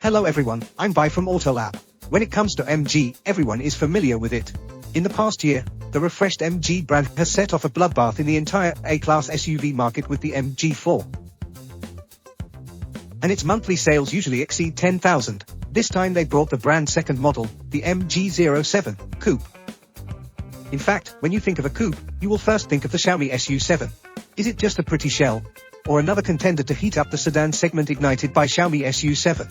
Hello everyone, I'm Vi from AutoLab. When it comes to MG, everyone is familiar with it. In the past year, the refreshed MG brand has set off a bloodbath in the entire A-class SUV market with the MG4. And its monthly sales usually exceed 10,000. This time they brought the brand's second model, the MG07 Coupe. In fact, when you think of a coupe, you will first think of the Xiaomi SU7. Is it just a pretty shell? Or another contender to heat up the sedan segment ignited by Xiaomi SU7?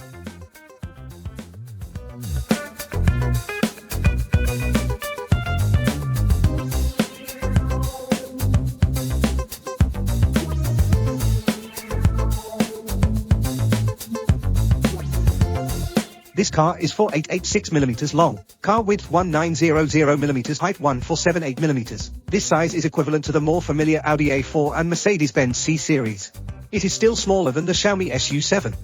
This car is 4886mm long, car width 1900mm, height 1478mm. This size is equivalent to the more familiar Audi A4 and Mercedes-Benz C-Series. It is still smaller than the Xiaomi SU7.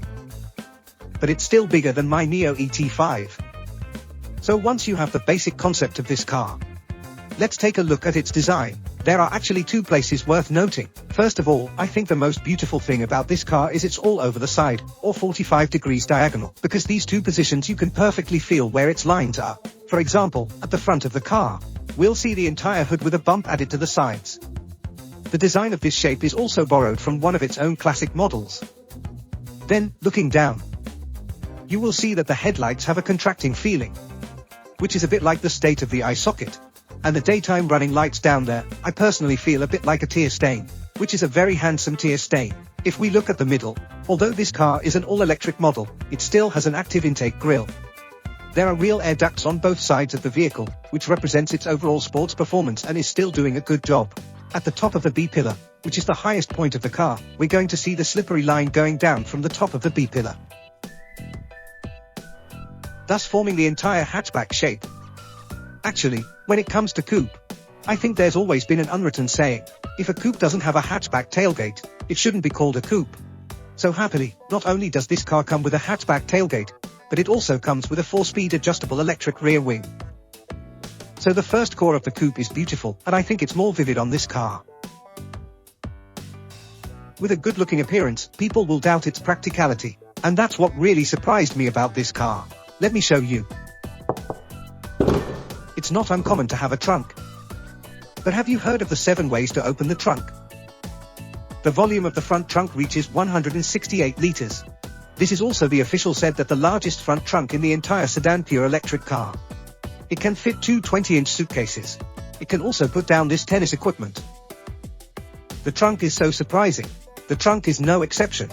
But it's still bigger than my Neo ET5. So once you have the basic concept of this car, let's take a look at its design. There are actually two places worth noting. First of all, I think the most beautiful thing about this car is it's all over the side, or 45 degrees diagonal, because these two positions you can perfectly feel where its lines are. For example, at the front of the car, we'll see the entire hood with a bump added to the sides. The design of this shape is also borrowed from one of its own classic models. Then, looking down, you will see that the headlights have a contracting feeling, which is a bit like the state of the eye socket. And the daytime running lights down there, I personally feel a bit like a tear stain, which is a very handsome tear stain. If we look at the middle, although this car is an all-electric model, it still has an active intake grille. There are real air ducts on both sides of the vehicle, which represents its overall sports performance and is still doing a good job. At the top of the B-pillar, which is the highest point of the car, we're going to see the slippery line going down from the top of the B-pillar, thus forming the entire hatchback shape. Actually, when it comes to coupe, I think there's always been an unwritten saying, if a coupe doesn't have a hatchback tailgate, it shouldn't be called a coupe. So happily, not only does this car come with a hatchback tailgate, but it also comes with a 4-speed adjustable electric rear wing. So the first core of the coupe is beautiful, and I think it's more vivid on this car. With a good-looking appearance, people will doubt its practicality, and that's what really surprised me about this car. Let me show you. It's not uncommon to have a trunk. But have you heard of the 7 ways to open the trunk? The volume of the front trunk reaches 168 liters. This is also the official said that the largest front trunk in the entire sedan pure electric car. It can fit 2 20-inch suitcases. It can also put down this tennis equipment. The trunk is so surprising. The trunk is no exception.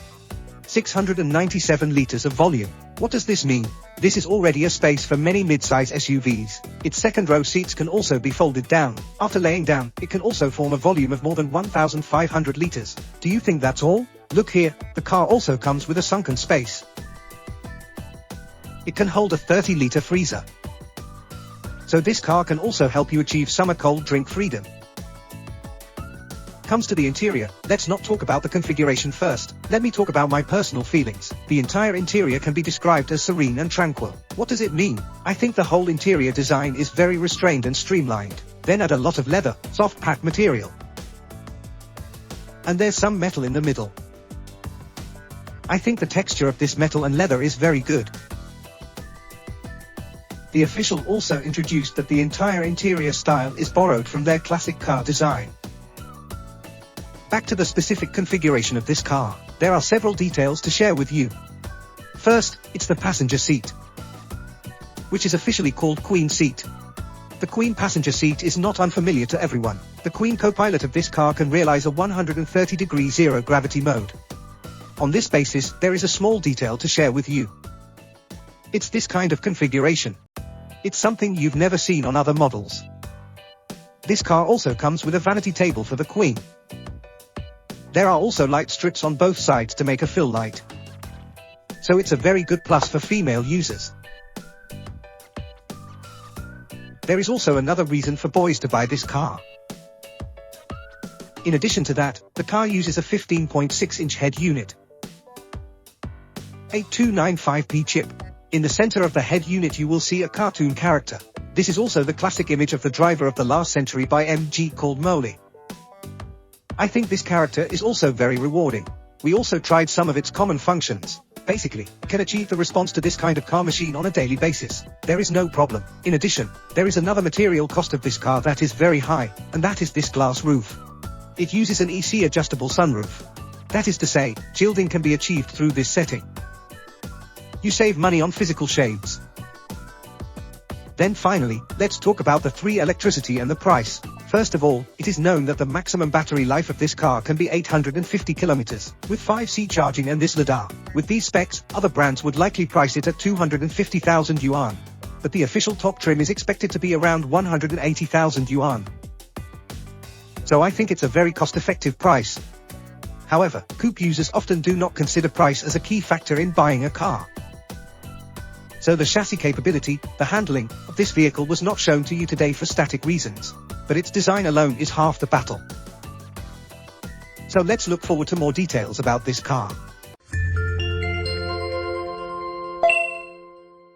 697 liters of volume. What does this mean? This is already a space for many mid-size SUVs. Its second-row seats can also be folded down. After laying down, it can also form a volume of more than 1,500 liters. Do you think that's all? Look here, the car also comes with a sunken space. It can hold a 30-liter freezer. So this car can also help you achieve summer cold drink freedom. Comes to the interior, let's not talk about the configuration first. Let me talk about my personal feelings. The entire interior can be described as serene and tranquil. What does it mean? I think the whole interior design is very restrained and streamlined. Then add a lot of leather, soft pack material. And there's some metal in the middle. I think the texture of this metal and leather is very good. The official also introduced that the entire interior style is borrowed from their classic car design. Back to the specific configuration of this car, there are several details to share with you. First, it's the passenger seat, which is officially called Queen Seat. The Queen passenger seat is not unfamiliar to everyone. The Queen co-pilot of this car can realize a 130-degree zero gravity mode. On this basis, there is a small detail to share with you. It's this kind of configuration. It's something you've never seen on other models. This car also comes with a vanity table for the Queen. There are also light strips on both sides to make a fill light. So it's a very good plus for female users. There is also another reason for boys to buy this car. In addition to that, the car uses a 15.6-inch head unit, 8295P chip. In the center of the head unit you will see a cartoon character. This is also the classic image of the driver of the last century by MG called Molly. I think this character is also very rewarding. We also tried some of its common functions. Basically, can achieve the response to this kind of car machine on a daily basis. There is no problem. In addition, there is another material cost of this car that is very high, and that is this glass roof. It uses an EC adjustable sunroof. That is to say, shielding can be achieved through this setting. You save money on physical shades. Then finally, let's talk about the 3 electricity and the price. First of all, it is known that the maximum battery life of this car can be 850 kilometers, with 5C charging and this LiDAR. With these specs, other brands would likely price it at 250,000 yuan. But the official top trim is expected to be around 180,000 yuan. So I think it's a very cost-effective price. However, coupe users often do not consider price as a key factor in buying a car. So the chassis capability, the handling, of this vehicle was not shown to you today for static reasons. But its design alone is half the battle. So let's look forward to more details about this car.